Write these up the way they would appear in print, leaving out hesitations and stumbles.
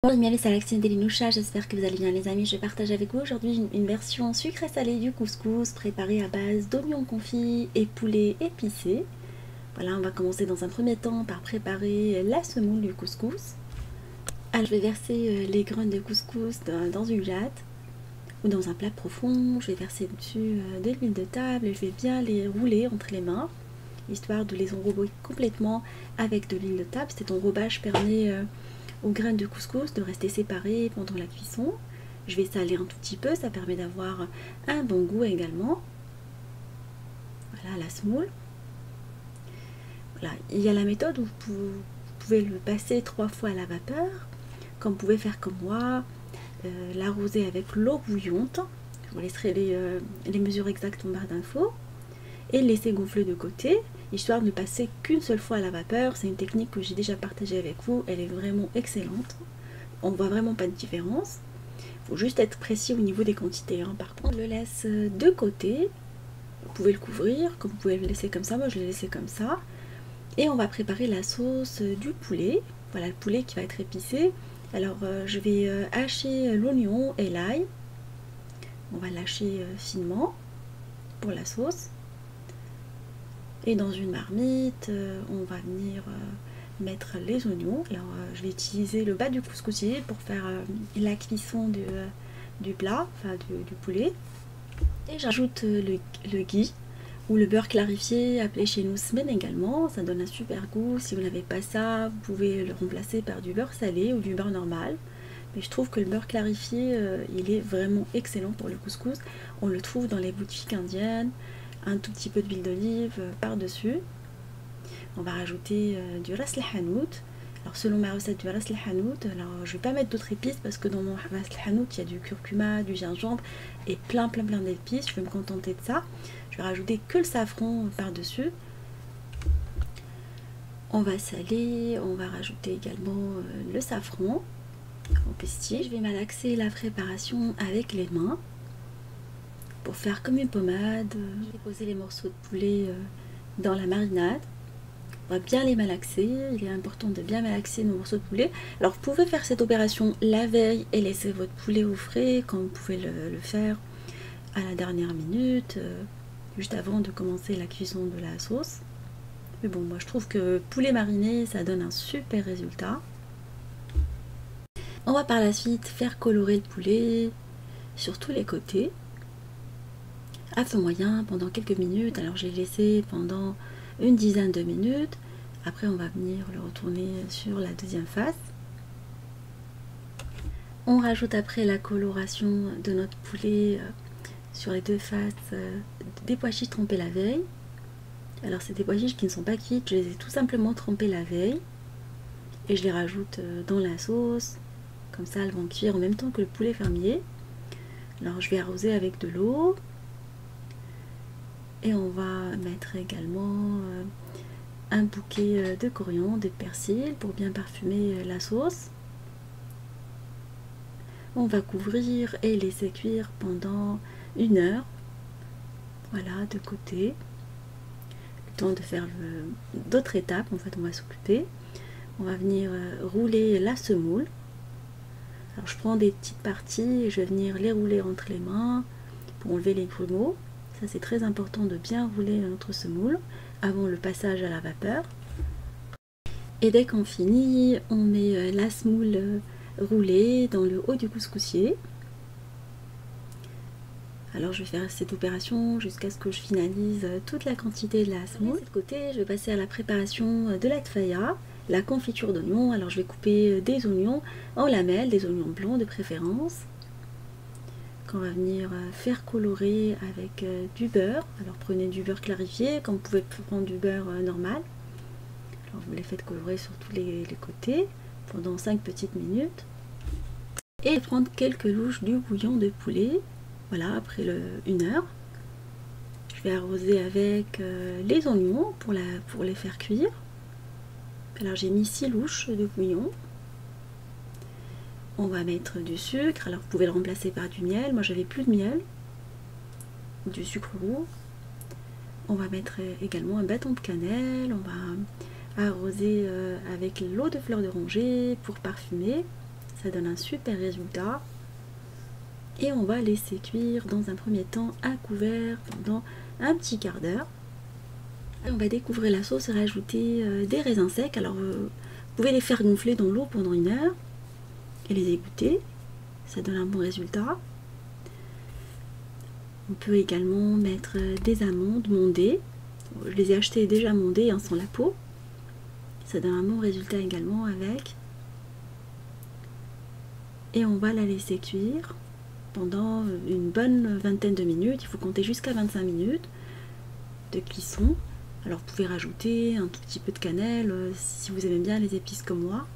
Bonjour les c'est Alexine Delinoucha, j'espère que vous allez bien les amis. Je partage avec vous aujourd'hui une version sucrée salée du couscous préparée à base d'oignons confits et poulet épicé. Voilà, on va commencer dans un premier temps par préparer la semoule du couscous. Alors je vais verser les graines de couscous dans une latte ou dans un plat profond. Je vais verser dessus de l'huile de table et je vais bien les rouler entre les mains, histoire de les enrober complètement avec de l'huile de table. Cet enrobage permet aux graines de couscous de rester séparées pendant la cuisson. Je vais saler un tout petit peu, ça permet d'avoir un bon goût également. Voilà la semoule. Voilà, il y a la méthode où vous pouvez le passer 3 fois à la vapeur, comme vous pouvez faire comme moi, l'arroser avec l'eau bouillante. Je vous laisserai les mesures exactes en barre d'infos et laisser gonfler de côté, histoire de ne passer qu'une seule fois à la vapeur. C'est une technique que j'ai déjà partagée avec vous, elle est vraiment excellente. On voit vraiment pas de différence. Il faut juste être précis au niveau des quantités. Par contre, je le laisse de côté. Vous pouvez le couvrir, comme vous pouvez le laisser comme ça. Moi, je l'ai laissé comme ça. Et on va préparer la sauce du poulet. Voilà le poulet qui va être épicé. Alors, je vais hacher l'oignon et l'ail. On va l'hacher finement pour la sauce. Et dans une marmite, on va venir mettre les oignons. Alors, je vais utiliser le bas du couscoussier pour faire la cuisson du plat, enfin du poulet. Et j'ajoute le ghee ou le beurre clarifié, appelé chez nous smen également. Ça donne un super goût. Si vous n'avez pas ça, vous pouvez le remplacer par du beurre salé ou du beurre normal. Mais je trouve que le beurre clarifié, il est vraiment excellent pour le couscous. On le trouve dans les boutiques indiennes. Un tout petit peu d'huile d'olive par-dessus. On va rajouter du ras el hanout. Alors selon ma recette du ras el hanout, alors je vais pas mettre d'autres épices parce que dans mon ras el hanout il y a du curcuma, du gingembre et plein d'épices. Je vais me contenter de ça. Je vais rajouter que le safran par-dessus. On va saler, on va rajouter également le safran au pestil. Je vais malaxer la préparation avec les mains pour faire comme une pommade. Je vais poser les morceaux de poulet dans la marinade. On va bien les malaxer. Il est important de bien malaxer nos morceaux de poulet. Alors vous pouvez faire cette opération la veille et laisser votre poulet au frais, comme vous pouvez le faire à la dernière minute, juste avant de commencer la cuisson de la sauce. Mais bon, moi je trouve que poulet mariné, ça donne un super résultat. On va par la suite faire colorer le poulet sur tous les côtés à feu moyen pendant quelques minutes. Alors je l'ai laissé pendant une dizaine de minutes. Après on va venir le retourner sur la deuxième face. On rajoute après la coloration de notre poulet sur les deux faces des pois chiches trempés la veille. Alors c'est des pois chiches qui ne sont pas cuits, je les ai tout simplement trempés la veille et je les rajoute dans la sauce. Comme ça elles vont cuire en même temps que le poulet fermier. Alors je vais arroser avec de l'eau. Et on va mettre également un bouquet de coriandre, de persil pour bien parfumer la sauce. On va couvrir et laisser cuire pendant 1 heure. Voilà, de côté. Le temps de faire d'autres étapes, en fait, on va s'occuper. On va venir rouler la semoule. Alors je prends des petites parties et je vais venir les rouler entre les mains pour enlever les grumeaux. Ça c'est très important de bien rouler notre semoule avant le passage à la vapeur. Et dès qu'on finit, on met la semoule roulée dans le haut du couscoussier. Alors je vais faire cette opération jusqu'à ce que je finalise toute la quantité de la semoule. De ce côté, je vais passer à la préparation de la tfaya, la confiture d'oignons. Alors je vais couper des oignons en lamelles, des oignons blancs de préférence. On va venir faire colorer avec du beurre. Alors prenez du beurre clarifié, comme vous pouvez prendre du beurre normal. Alors vous les faites colorer sur tous les côtés pendant 5 petites minutes. Et prendre quelques louches du bouillon de poulet. Voilà, après 1 heure. Je vais arroser avec les oignons pour les faire cuire. Alors j'ai mis 6 louches de bouillon. On va mettre du sucre, alors vous pouvez le remplacer par du miel. Moi j'avais plus de miel, du sucre roux. On va mettre également un bâton de cannelle. On va arroser avec l'eau de fleur d'oranger pour parfumer. ça donne un super résultat. Et on va laisser cuire dans un premier temps à couvert pendant un petit quart d'heure. On va découvrir la sauce et rajouter des raisins secs. Alors vous pouvez les faire gonfler dans l'eau pendant 1 heure et les égoutter, ça donne un bon résultat. On peut également mettre des amandes mondées. Je les ai achetées déjà mondées, hein, sans la peau. Ça donne un bon résultat également avec. Et on va la laisser cuire pendant une bonne vingtaine de minutes. Il faut compter jusqu'à 25 minutes de cuisson. Alors vous pouvez rajouter un tout petit peu de cannelle si vous aimez bien les épices comme moi,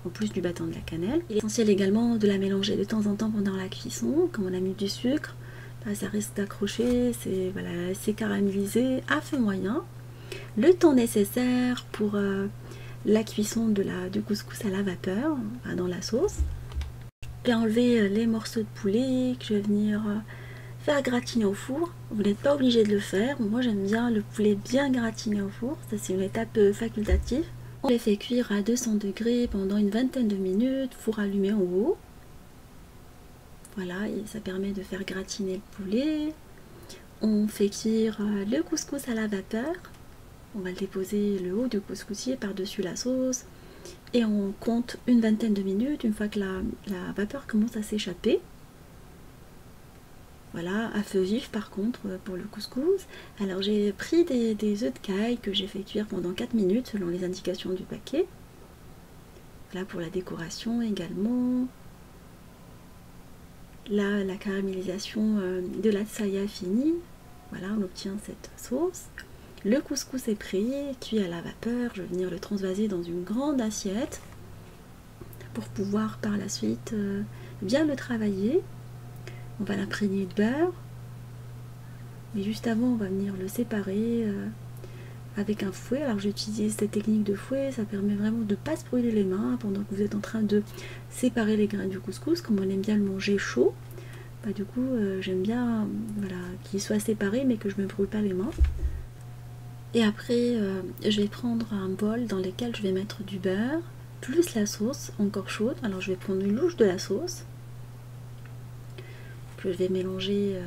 en plus du battant de la cannelle. Il est essentiel également de la mélanger de temps en temps pendant la cuisson. Comme on a mis du sucre, ça risque d'accrocher, c'est caramélisé à feu moyen. Le temps nécessaire pour la cuisson du couscous à la vapeur, dans la sauce. J'ai enlevé les morceaux de poulet que je vais venir faire gratiner au four. Vous n'êtes pas obligé de le faire. Moi j'aime bien le poulet bien gratiné au four. Ça c'est une étape facultative. On les fait cuire à 200 degrés pendant une vingtaine de minutes, four allumé en haut. Voilà, et ça permet de faire gratiner le poulet. On fait cuire le couscous à la vapeur. On va le déposer le haut du couscoussier par-dessus la sauce. Et on compte une vingtaine de minutes une fois que la vapeur commence à s'échapper. Voilà, à feu vif par contre pour le couscous. Alors j'ai pris des œufs de caille que j'ai fait cuire pendant 4 minutes selon les indications du paquet. Voilà pour la décoration également. Là, la caramélisation de la tsaya finie. Voilà, on obtient cette sauce. Le couscous est prêt, cuit à la vapeur. Je vais venir le transvaser dans une grande assiette pour pouvoir par la suite bien le travailler. On va l'imprégner de beurre. Mais juste avant, on va venir le séparer avec un fouet. Alors j'ai utilisé cette technique de fouet, ça permet vraiment de ne pas se brûler les mains pendant que vous êtes en train de séparer les grains du couscous. Comme on aime bien le manger chaud, du coup j'aime bien qu'il soit séparé mais que je ne me brûle pas les mains. Et après je vais prendre un bol dans lequel je vais mettre du beurre plus la sauce encore chaude. Alors je vais prendre une louche de la sauce que je vais mélanger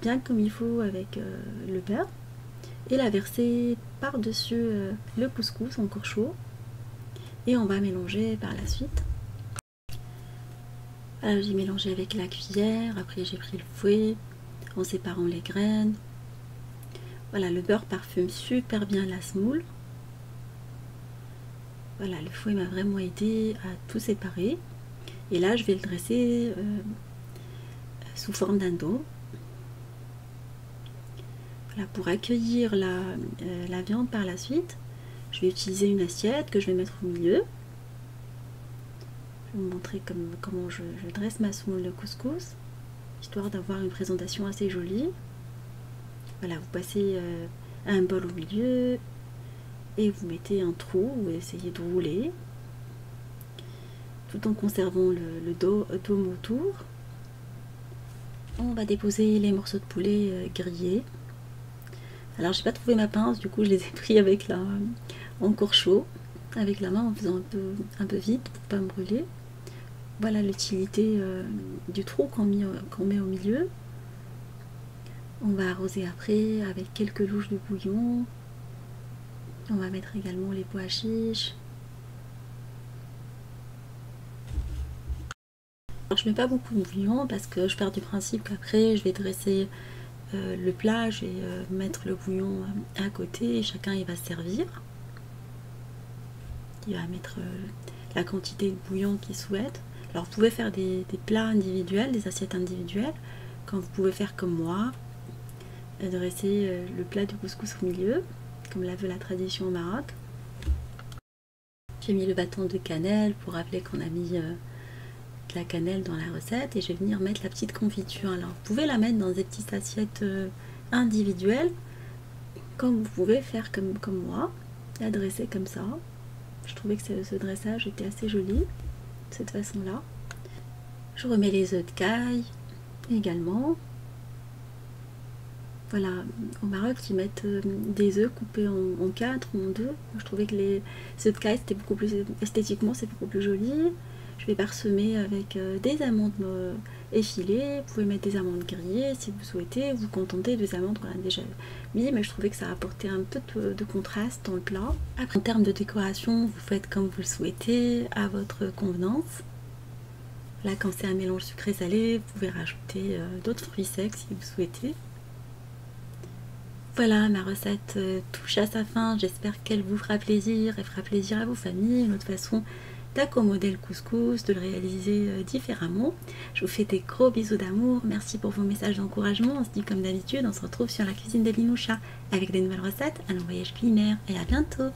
bien comme il faut avec le beurre et la verser par-dessus le couscous encore chaud, et on va mélanger par la suite. Alors j'ai mélangé avec la cuillère, après j'ai pris le fouet en séparant les graines. Voilà, le beurre parfume super bien la semoule. Voilà, le fouet m'a vraiment aidé à tout séparer. Et là je vais le dresser sous forme d'un dos. Voilà, pour accueillir la viande par la suite, je vais utiliser une assiette que je vais mettre au milieu. Je vais vous montrer comment je dresse ma semoule de couscous, histoire d'avoir une présentation assez jolie. Voilà, vous passez un bol au milieu et vous mettez un trou, vous essayez de rouler, tout en conservant le dôme autour. On va déposer les morceaux de poulet grillés. Alors j'ai pas trouvé ma pince, du coup je les ai pris avec encore chaud, avec la main en faisant un peu vite pour pas me brûler. Voilà l'utilité du trou qu'on met au milieu. On va arroser après avec quelques louches de bouillon. On va mettre également les pois chiches. Alors je mets pas beaucoup de bouillon parce que je pars du principe qu'après je vais dresser le plat, je vais mettre le bouillon à côté et chacun il va se servir. Il va mettre la quantité de bouillon qu'il souhaite. Alors vous pouvez faire des plats individuels, des assiettes individuelles, quand vous pouvez faire comme moi, dresser le plat du couscous au milieu, comme la veut la tradition au Maroc. J'ai mis le bâton de cannelle pour rappeler qu'on a mis de la cannelle dans la recette, et je vais venir mettre la petite confiture. Alors vous pouvez la mettre dans des petites assiettes individuelles, comme vous pouvez faire comme moi, la dresser comme ça. Je trouvais que ce dressage était assez joli de cette façon là. Je remets les œufs de caille également. Voilà, au Maroc ils mettent des œufs coupés en 4 ou en 2. Je trouvais que les œufs de caille c'était beaucoup plus esthétiquement, c'est beaucoup plus joli. Je vais parsemer avec des amandes effilées. Vous pouvez mettre des amandes grillées si vous souhaitez. Vous contentez des amandes qu'on a déjà mis, mais je trouvais que ça apportait un peu de contraste dans le plat. Après, en termes de décoration, vous faites comme vous le souhaitez, à votre convenance. Là, quand c'est un mélange sucré-salé, vous pouvez rajouter d'autres fruits secs si vous souhaitez. Voilà, ma recette touche à sa fin. J'espère qu'elle vous fera plaisir et fera plaisir à vos familles. Une autre façon d'accommoder le couscous, de le réaliser différemment. Je vous fais des gros bisous d'amour. Merci pour vos messages d'encouragement. On se dit comme d'habitude, on se retrouve sur la cuisine de Linoucha avec des nouvelles recettes, un long voyage culinaire et à bientôt.